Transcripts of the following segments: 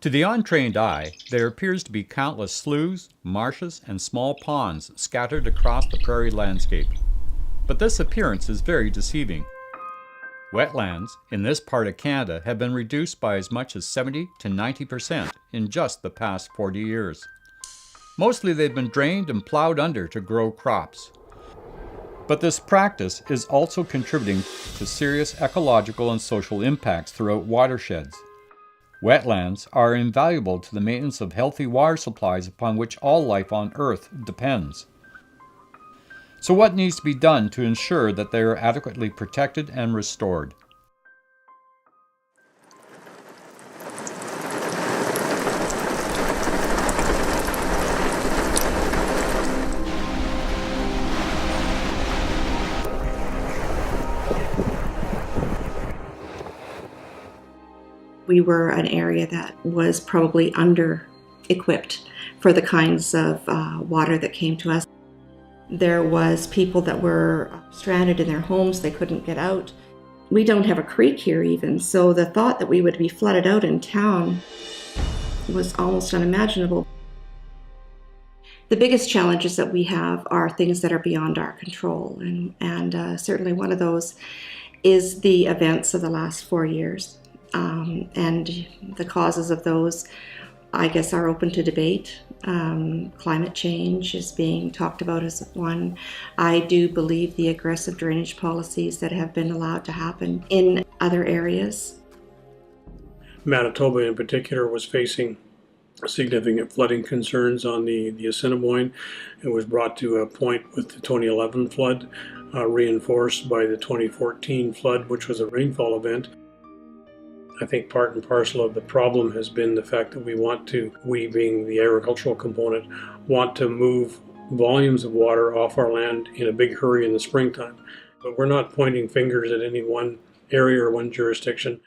To the untrained eye, there appears to be countless sloughs, marshes, and small ponds scattered across the prairie landscape. But this appearance is very deceiving. Wetlands in this part of Canada have been reduced by as much as 70 to 90% in just the past 40 years. Mostly they've been drained and plowed under to grow crops. But this practice is also contributing to serious ecological and social impacts throughout watersheds. Wetlands are invaluable to the maintenance of healthy water supplies upon which all life on Earth depends. So what needs to be done to ensure that they are adequately protected and restored? We were an area that was probably under-equipped for the kinds of water that came to us. There was people that were stranded in their homes, they couldn't get out. We don't have a creek here even, so the thought that we would be flooded out in town was almost unimaginable. The biggest challenges that we have are things that are beyond our control, and certainly one of those is the events of the last 4 years. And the causes of those, I guess, are open to debate. Climate change is being talked about as one. I do believe the aggressive drainage policies that have been allowed to happen in other areas. Manitoba in particular was facing significant flooding concerns on the Assiniboine. It was brought to a point with the 2011 flood, reinforced by the 2014 flood, which was a rainfall event. I think part and parcel of the problem has been the fact that we being the agricultural component, want to move volumes of water off our land in a big hurry in the springtime. But we're not pointing fingers at any one area or one jurisdiction.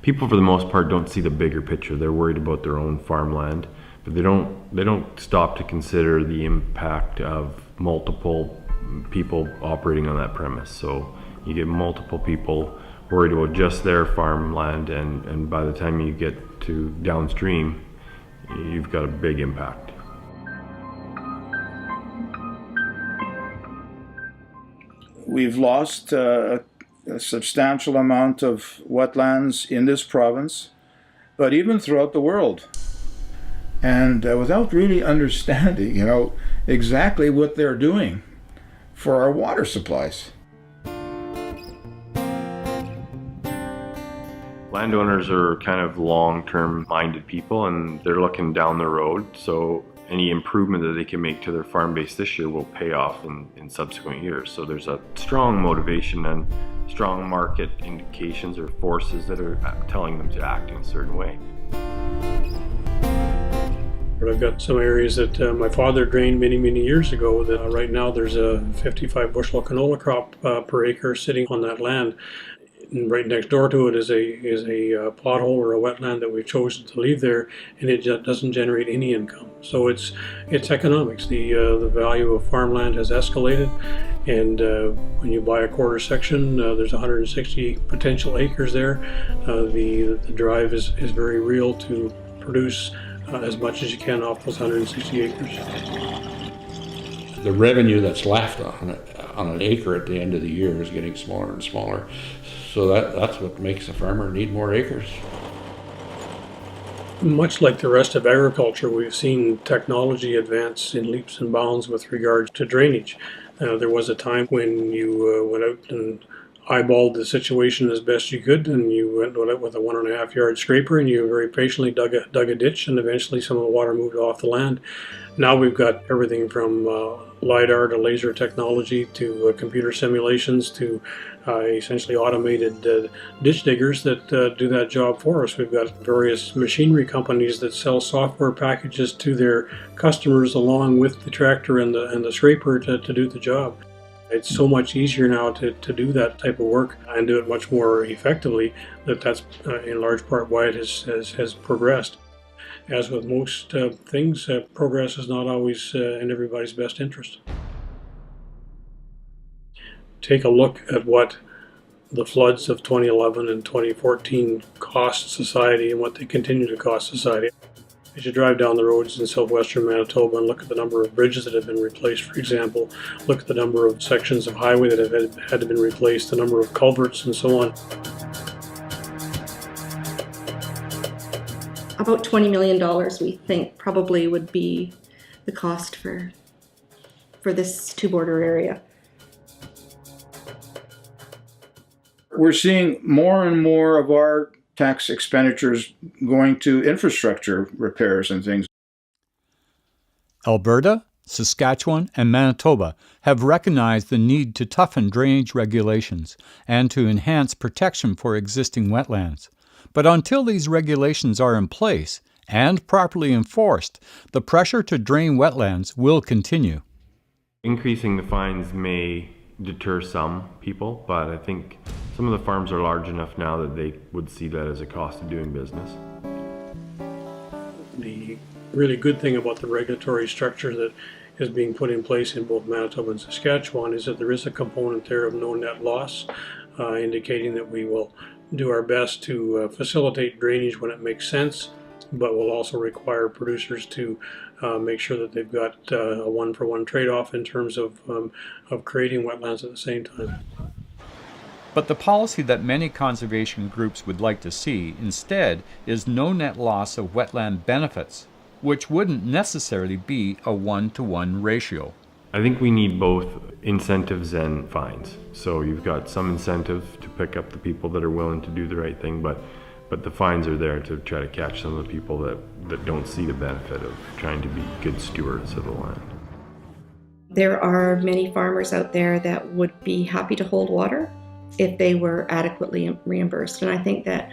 People for the most part don't see the bigger picture. They're worried about their own farmland, but they don't stop to consider the impact of multiple people operating on that premise. So you get multiple people worried about just their farmland, and by the time you get to downstream, you've got a big impact. We've lost a substantial amount of wetlands in this province, but even throughout the world. And without really understanding, exactly what they're doing for our water supplies. Landowners are kind of long-term minded people, and they're looking down the road, so any improvement that they can make to their farm base this year will pay off in subsequent years. So there's a strong motivation and strong market indications or forces that are telling them to act in a certain way. I've got some areas that my father drained many, many years ago that right now there's a 55 bushel canola crop per acre sitting on that land. And right next door to it is a pothole or a wetland that we've chosen to leave there, and it doesn't generate any income. So it's economics. The value of farmland has escalated, and when you buy a quarter section, there's 160 potential acres there. The drive is very real to produce as much as you can off those 160 acres. The revenue that's left on an acre at the end of the year is getting smaller and smaller. So that's what makes a farmer need more acres. Much like the rest of agriculture, we've seen technology advance in leaps and bounds with regards to drainage. There was a time when you went out and eyeballed the situation as best you could, and you went out with a 1.5 yard scraper, and you very patiently dug a ditch, and eventually some of the water moved off the land. Now we've got everything from LiDAR to laser technology to computer simulations to essentially automated ditch diggers that do that job for us. We've got various machinery companies that sell software packages to their customers along with the tractor and the scraper to do the job. It's so much easier now to do that type of work and do it much more effectively that's in large part why it has progressed. As with most things, progress is not always in everybody's best interest. Take a look at what the floods of 2011 and 2014 cost society and what they continue to cost society. As you drive down the roads in southwestern Manitoba and look at the number of bridges that have been replaced, for example, look at the number of sections of highway that have had to be replaced, the number of culverts and so on. About $20 million we think probably would be the cost for this two-border area. We're seeing more and more of our tax expenditures going to infrastructure repairs and things. Alberta, Saskatchewan, and Manitoba have recognized the need to toughen drainage regulations and to enhance protection for existing wetlands. But until these regulations are in place and properly enforced, the pressure to drain wetlands will continue. Increasing the fines may deter some people, but I think some of the farms are large enough now that they would see that as a cost of doing business. The really good thing about the regulatory structure that is being put in place in both Manitoba and Saskatchewan is that there is a component there of no net loss, indicating that we will do our best to facilitate drainage when it makes sense, but will also require producers to make sure that they've got a one-for-one trade-off in terms of creating wetlands at the same time. But the policy that many conservation groups would like to see instead is no net loss of wetland benefits, which wouldn't necessarily be a one-to-one ratio. I think we need both incentives and fines. So you've got some incentive to pick up the people that are willing to do the right thing, but the fines are there to try to catch some of the people that don't see the benefit of trying to be good stewards of the land. There are many farmers out there that would be happy to hold water if they were adequately reimbursed. And I think that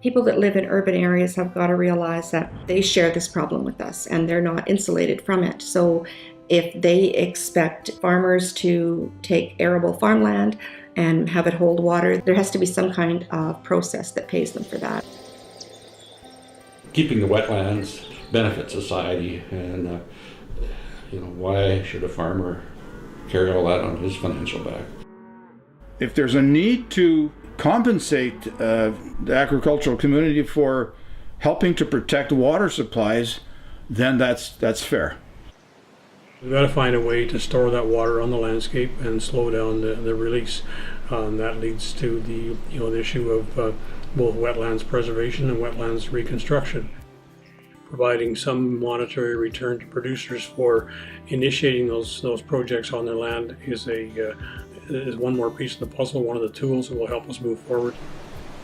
people that live in urban areas have got to realize that they share this problem with us and they're not insulated from it. So if they expect farmers to take arable farmland and have it hold water, there has to be some kind of process that pays them for that. Keeping the wetlands benefits society, and why should a farmer carry all that on his financial back? If there's a need to compensate the agricultural community for helping to protect water supplies, then that's fair. We've got to find a way to store that water on the landscape and slow down the release. That leads to the issue of both wetlands preservation and wetlands reconstruction. Providing some monetary return to producers for initiating those projects on their land is one more piece of the puzzle, one of the tools that will help us move forward.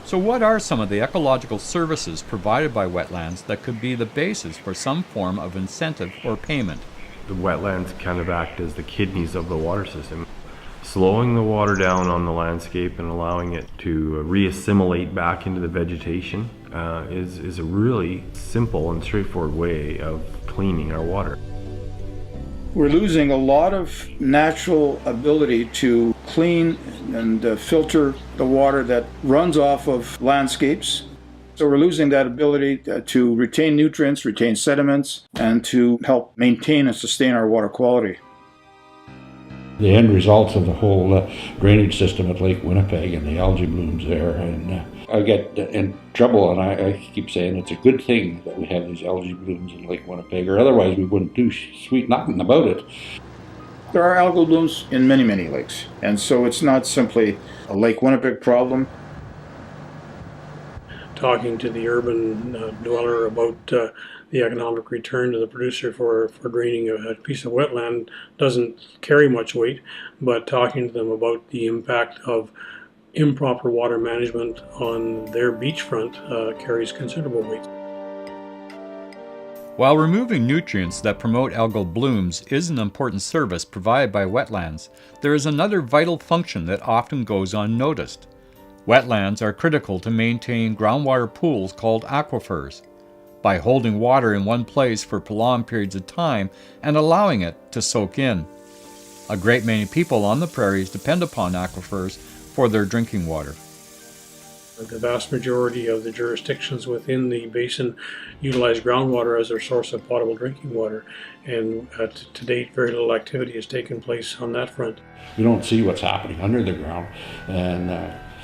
So what are some of the ecological services provided by wetlands that could be the basis for some form of incentive or payment? The wetlands kind of act as the kidneys of the water system. Slowing the water down on the landscape and allowing it to re-assimilate back into the vegetation is a really simple and straightforward way of cleaning our water. We're losing a lot of natural ability to clean and filter the water that runs off of landscapes. So we're losing that ability to retain nutrients, retain sediments, and to help maintain and sustain our water quality. The end results of the whole drainage system at Lake Winnipeg and the algae blooms there, and I get in trouble, and I keep saying it's a good thing that we have these algae blooms in Lake Winnipeg, or otherwise we wouldn't do sweet nothing about it. There are algal blooms in many, many lakes, and so it's not simply a Lake Winnipeg problem. Talking to the urban dweller about the economic return to the producer for draining a piece of wetland doesn't carry much weight, but talking to them about the impact of improper water management on their beachfront carries considerable weight. While removing nutrients that promote algal blooms is an important service provided by wetlands, there is another vital function that often goes unnoticed. Wetlands are critical to maintain groundwater pools called aquifers. By holding water in one place for prolonged periods of time and allowing it to soak in. A great many people on the prairies depend upon aquifers for their drinking water. The vast majority of the jurisdictions within the basin utilize groundwater as their source of potable drinking water, and to date very little activity has taken place on that front. We don't see what's happening under the ground, and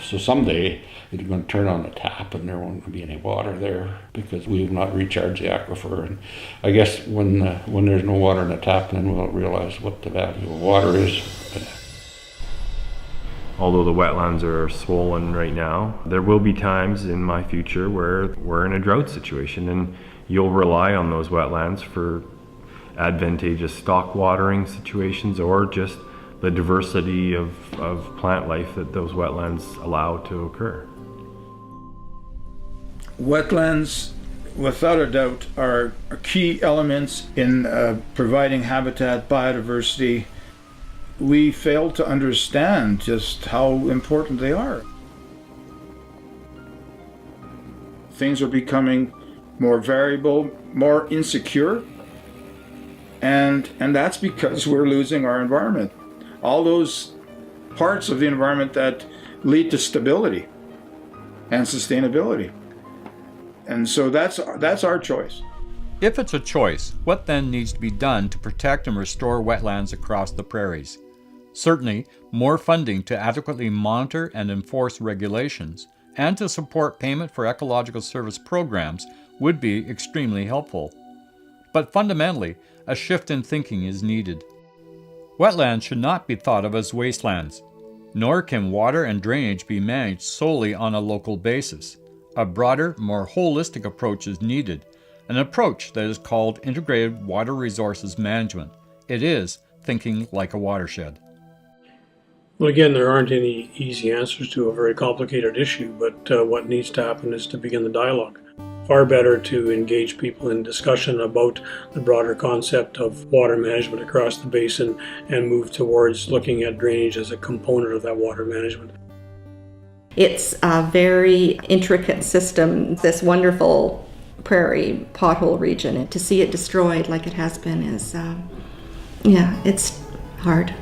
So someday it's going to turn on the tap and there won't be any water there because we have not recharged the aquifer. And I guess when there's no water in the tap, then we'll realize what the value of water is. Although the wetlands are swollen right now, there will be times in my future where we're in a drought situation and you'll rely on those wetlands for advantageous stock watering situations or just the diversity of plant life that those wetlands allow to occur. Wetlands, without a doubt, are key elements in providing habitat, biodiversity. We fail to understand just how important they are. Things are becoming more variable, more insecure, and that's because we're losing our environment. All those parts of the environment that lead to stability and sustainability. And so that's our choice. If it's a choice, what then needs to be done to protect and restore wetlands across the prairies? Certainly, more funding to adequately monitor and enforce regulations and to support payment for ecological service programs would be extremely helpful. But fundamentally, a shift in thinking is needed. Wetlands should not be thought of as wastelands, nor can water and drainage be managed solely on a local basis. A broader, more holistic approach is needed, an approach that is called integrated water resources management. It is thinking like a watershed. Well, again, there aren't any easy answers to a very complicated issue, but what needs to happen is to begin the dialogue. Far better to engage people in discussion about the broader concept of water management across the basin and move towards looking at drainage as a component of that water management. It's a very intricate system, this wonderful prairie pothole region, and to see it destroyed like it has been is, it's hard.